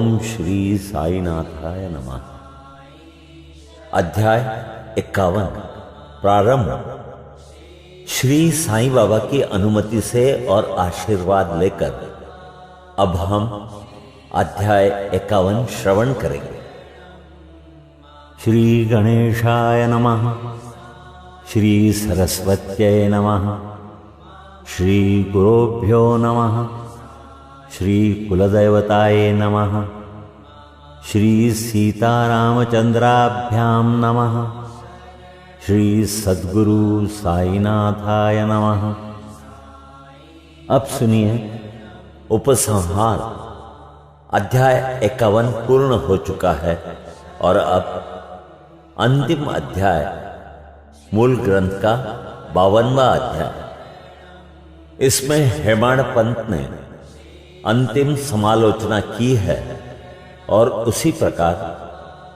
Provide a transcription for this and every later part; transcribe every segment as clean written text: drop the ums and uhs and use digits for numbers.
ओम श्री साईनाथाय नमः। अध्याय 51 प्रारंभ। श्री साईं बाबा की अनुमति से और आशीर्वाद लेकर अब हम अध्याय 51 श्रवण करेंगे। श्री गणेशाय नमः। श्री सरस्वत्यै नमः। श्री गुरुभ्यो नमः। श्री कुलदेवताय नमः। श्री सीतारामचंद्राभ्यां नमः। श्री सद्गुरु साईनाथाय नमः। अब सुनिए उपसंहार। अध्याय 51 पूर्ण हो चुका है और अब अंतिम अध्याय मूल ग्रंथ का 52वां अध्याय। इसमें हेमाड़ पंत ने अंतिम समालोचना की है और उसी प्रकार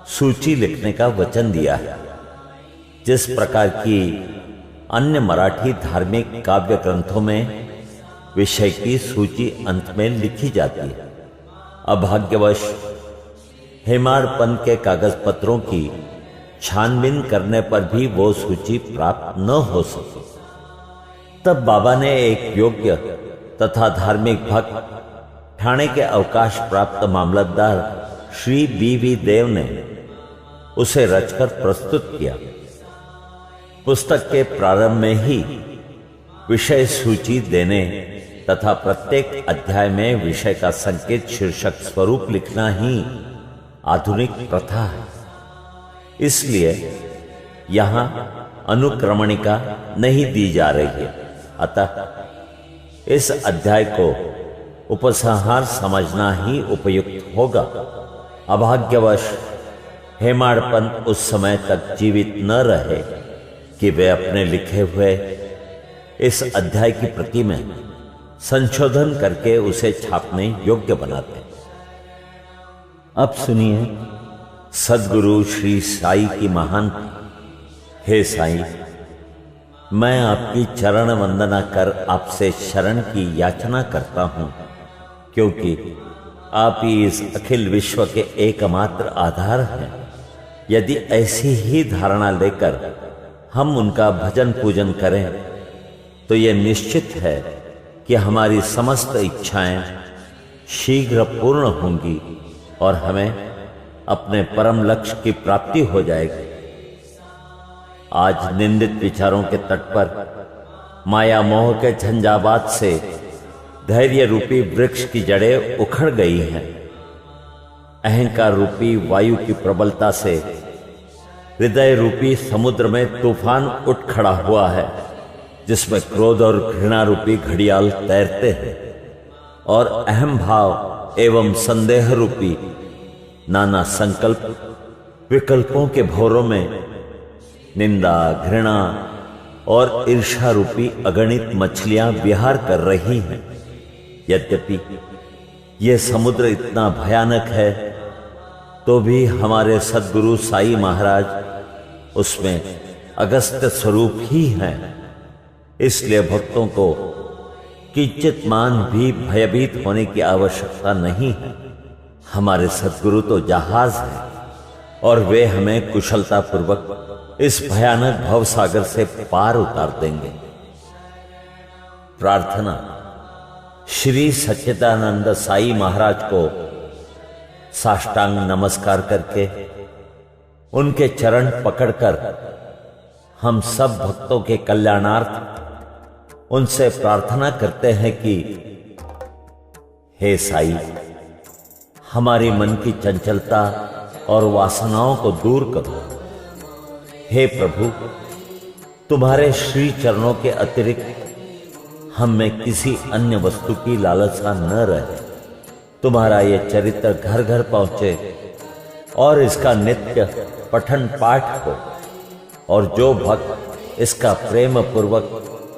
सूची लिखने का वचन दिया है। जिस प्रकार की अन्य मराठी धार्मिक काव्य ग्रंथों में विषय की सूची अंत में लिखी जाती है, अभाग्यवश हेमाड़ पंत के कागज पत्रों की छानबीन करने पर भी वो सूची प्राप्त न हो सकी। तब बाबा ने एक योग्य तथा धार्मिक भक्त ठाणे के अवकाश प्राप्त मामलतदार श्री बी.वी. देव ने उसे रचकर प्रस्तुत किया। पुस्तक के प्रारंभ में ही विषय सूची देने तथा प्रत्येक अध्याय में विषय का संकेत शीर्षक स्वरूप लिखना ही आधुनिक प्रथा है। इसलिए यहां अनुक्रमणिका नहीं दी जा रही है। अतः इस अध्याय को उपसंहार समझना ही उपयुक्त होगा। अभाग्यवश हेमाड़ पंत उस समय तक जीवित न रहे कि वे अपने लिखे हुए इस अध्याय की प्रति में संशोधन करके उसे छापने योग्य बनाते। अब सुनिए सद्गुरु श्री साई की महान। हे साईं, मैं आपकी चरण वंदना कर आपसे शरण की याचना करता हूं, क्योंकि आप ही इस अखिल विश्व के एकमात्र आधार हैं। यदि ऐसी ही धारणा लेकर हम उनका भजन पूजन करें तो यह निश्चित है कि हमारी समस्त इच्छाएं शीघ्र पूर्ण होंगी और हमें अपने परम लक्ष्य की प्राप्ति हो जाएगी। आज निंदित विचारों के तट पर माया मोह के झंझावात से धैर्य रूपी वृक्ष की जड़ें उखड़ गई हैं। अहंकार रूपी वायु की प्रबलता से हृदय रूपी समुद्र में तूफान उठ खड़ा हुआ है, जिसमें क्रोध और घृणा रूपी घड़ियाल तैरते हैं और अहम भाव एवं संदेह रूपी नाना संकल्प विकल्पों के भंवरों में निंदा, घृणा और ईर्ष्या रूपी अगणित मछलियां विहार कर रही हैं। यद्यपि यह समुद्र इतना भयानक है तो भी हमारे सद्गुरु साई महाराज उसमें अगस्त्य स्वरूप ही हैं। इसलिए भक्तों को किंचित मान भी भयभीत होने की आवश्यकता नहीं है। हमारे सद्गुरु तो जहाज हैं और वे हमें कुशलता पूर्वक इस भयानक भवसागर से पार उतार देंगे। प्रार्थना। श्री सच्चिदानंद साई महाराज को साष्टांग नमस्कार करके उनके चरण पकड़कर हम सब भक्तों के कल्याणार्थ उनसे प्रार्थना करते हैं कि हे साई, हमारी मन की चंचलता और वासनाओं को दूर करो। हे प्रभु, तुम्हारे श्री चरणों के अतिरिक्त हम में किसी अन्य वस्तु की लालसा न रहे। तुम्हारा ये चरित्र घर घर पहुंचे और इसका नित्य पठन पाठ हो, और जो भक्त इसका प्रेम पूर्वक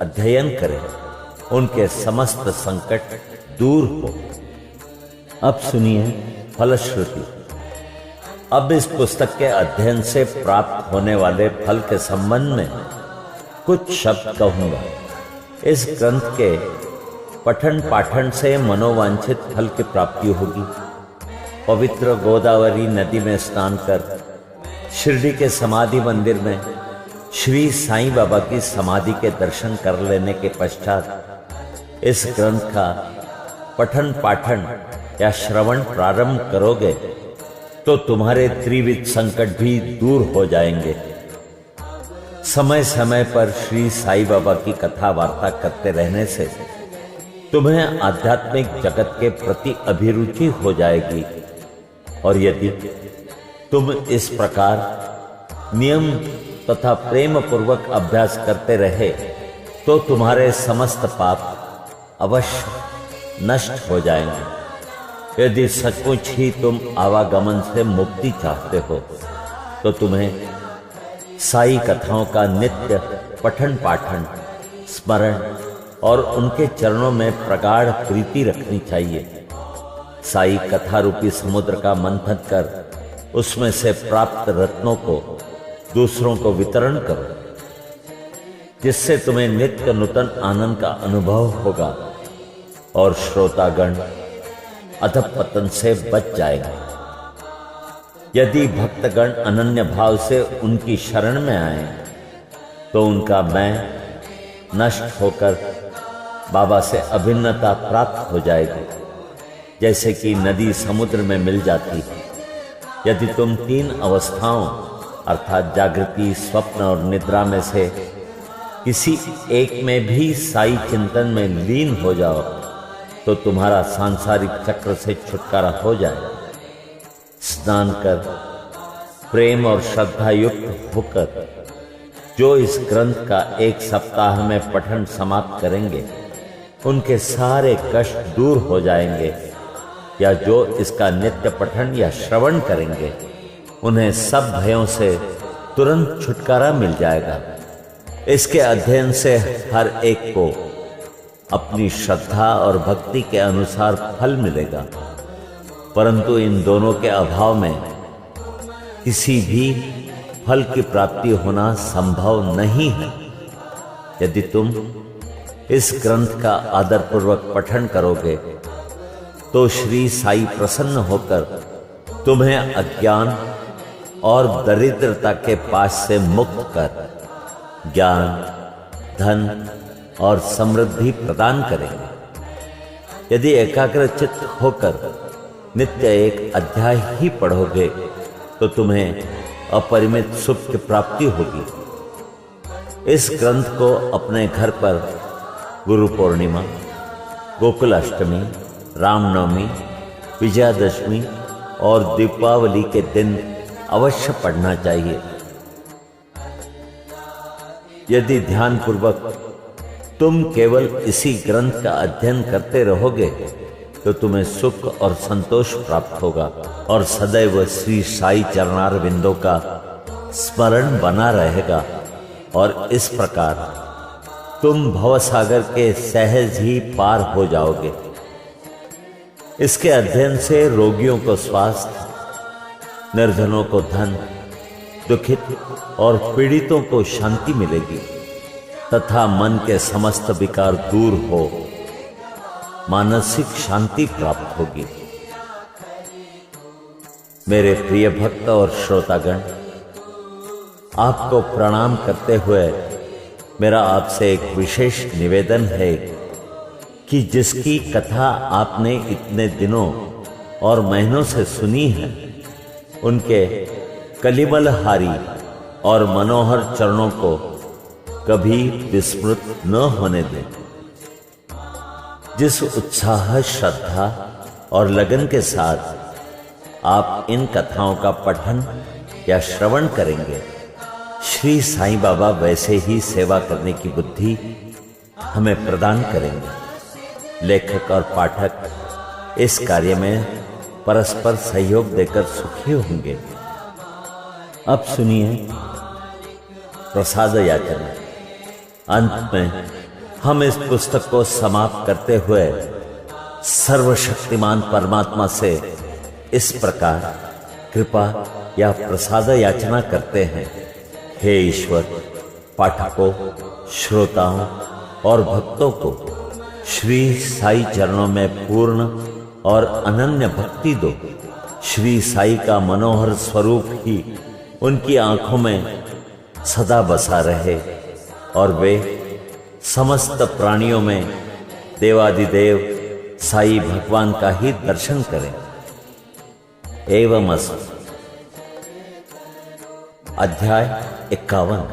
अध्ययन करें उनके समस्त संकट दूर हो। अब सुनिए फलश्रुति। अब इस पुस्तक के अध्ययन से प्राप्त होने वाले फल के संबंध में कुछ शब्द कहूंगा। इस ग्रंथ के पठन पाठन से मनोवांछित फल की प्राप्ति होगी। पवित्र गोदावरी नदी में स्नान कर शिरडी के समाधि मंदिर में श्री साईं बाबा की समाधि के दर्शन कर लेने के पश्चात इस ग्रंथ का पठन पाठन या श्रवण प्रारंभ करोगे तो तुम्हारे त्रिविध संकट भी दूर हो जाएंगे। समय समय पर श्री साईं बाबा की कथा वार्ता करते रहने से तुम्हें आध्यात्मिक जगत के प्रति अभिरुचि हो जाएगी, और यदि तुम इस प्रकार नियम तथा प्रेम पूर्वक अभ्यास करते रहे तो तुम्हारे समस्त पाप अवश्य नष्ट हो जाएंगे। यदि सचमुच ही तुम आवागमन से मुक्ति चाहते हो तो तुम्हें साई कथाओं का नित्य पठन पाठन, स्मरण और उनके चरणों में प्रगाढ़ प्रीति रखनी चाहिए। साई कथा रूपी समुद्र का मंथन कर उसमें से प्राप्त रत्नों को दूसरों को वितरण करो, जिससे तुम्हें नित्य नूतन आनंद का अनुभव होगा और श्रोतागण अधपतन से बच जाएंगे। यदि भक्तगण अनन्य भाव से उनकी शरण में आए तो उनका मैं नष्ट होकर बाबा से अभिन्नता प्राप्त हो जाएगी, जैसे कि नदी समुद्र में मिल जाती है। यदि तुम 3 अवस्थाओं अर्थात जागृति, स्वप्न और निद्रा में से किसी एक में भी साई चिंतन में लीन हो जाओ तो तुम्हारा सांसारिक चक्र से छुटकारा हो जाए। स्नान कर प्रेम और श्रद्धा युक्त होकर जो इस ग्रंथ का 1 सप्ताह में पठन समाप्त करेंगे उनके सारे कष्ट दूर हो जाएंगे, या जो इसका नित्य पठन या श्रवण करेंगे उन्हें सब भयों से तुरंत छुटकारा मिल जाएगा। इसके अध्ययन से हर एक को अपनी श्रद्धा और भक्ति के अनुसार फल मिलेगा, परंतु इन दोनों के अभाव में किसी भी फल की प्राप्ति होना संभव नहीं है। यदि तुम इस ग्रंथ का आदरपूर्वक पठन करोगे तो श्री साई प्रसन्न होकर तुम्हें अज्ञान और दरिद्रता के पास से मुक्त कर ज्ञान, धन और समृद्धि प्रदान करेंगे। यदि एकाग्रचित्त होकर नित्य एक अध्याय ही पढ़ोगे तो तुम्हें अपरिमित सुख की प्राप्ति होगी। इस ग्रंथ को अपने घर पर गुरु पूर्णिमा, गोकुल अष्टमी, रामनवमी, विजयादशमी और दीपावली के दिन अवश्य पढ़ना चाहिए। यदि ध्यानपूर्वक तुम केवल इसी ग्रंथ का अध्ययन करते रहोगे तो तुम्हें सुख और संतोष प्राप्त होगा और सदैव श्री साई चरणारविंदों का स्मरण बना रहेगा, और इस प्रकार तुम भवसागर के सहज ही पार हो जाओगे। इसके अध्ययन से रोगियों को स्वास्थ्य, निर्धनों को धन, दुखित और पीड़ितों को शांति मिलेगी तथा मन के समस्त विकार दूर हो मानसिक शांति प्राप्त होगी। मेरे प्रिय भक्त और श्रोतागण, आपको प्रणाम करते हुए मेरा आपसे एक विशेष निवेदन है कि जिसकी कथा आपने इतने दिनों और महीनों से सुनी है उनके कलिमलहारी और मनोहर चरणों को कभी विस्मृत न होने दें। जिस उत्साह, श्रद्धा और लगन के साथ आप इन कथाओं का पठन या श्रवण करेंगे, श्री साईं बाबा वैसे ही सेवा करने की बुद्धि हमें प्रदान करेंगे। लेखक और पाठक इस कार्य में परस्पर सहयोग देकर सुखी होंगे। अब सुनिए प्रसाद याचना। अंत में हम इस पुस्तक को समाप्त करते हुए सर्वशक्तिमान परमात्मा से इस प्रकार कृपा या प्रसाद याचना करते हैं। हे ईश्वर, पाठकों, श्रोताओं और भक्तों को श्री साई चरणों में पूर्ण और अनन्य भक्ति दो। श्री साई का मनोहर स्वरूप ही उनकी आंखों में सदा बसा रहे और वे समस्त प्राणियों में देवादिदेव साई भगवान का ही दर्शन करें। एवं अस्तु। अध्याय 51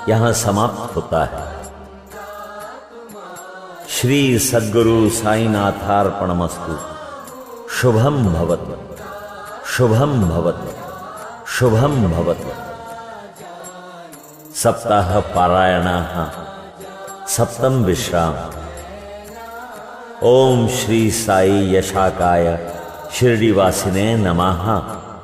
यहां समाप्त होता है। श्री सद्गुरु साईनाथार्पणमस्तु। शुभम भवतु, शुभम भवतु, शुभम भवतु। सप्ताह पारायणाः सप्तम विश्राम। ओम श्री साई यशाकाय शिरडीवासिने नमः।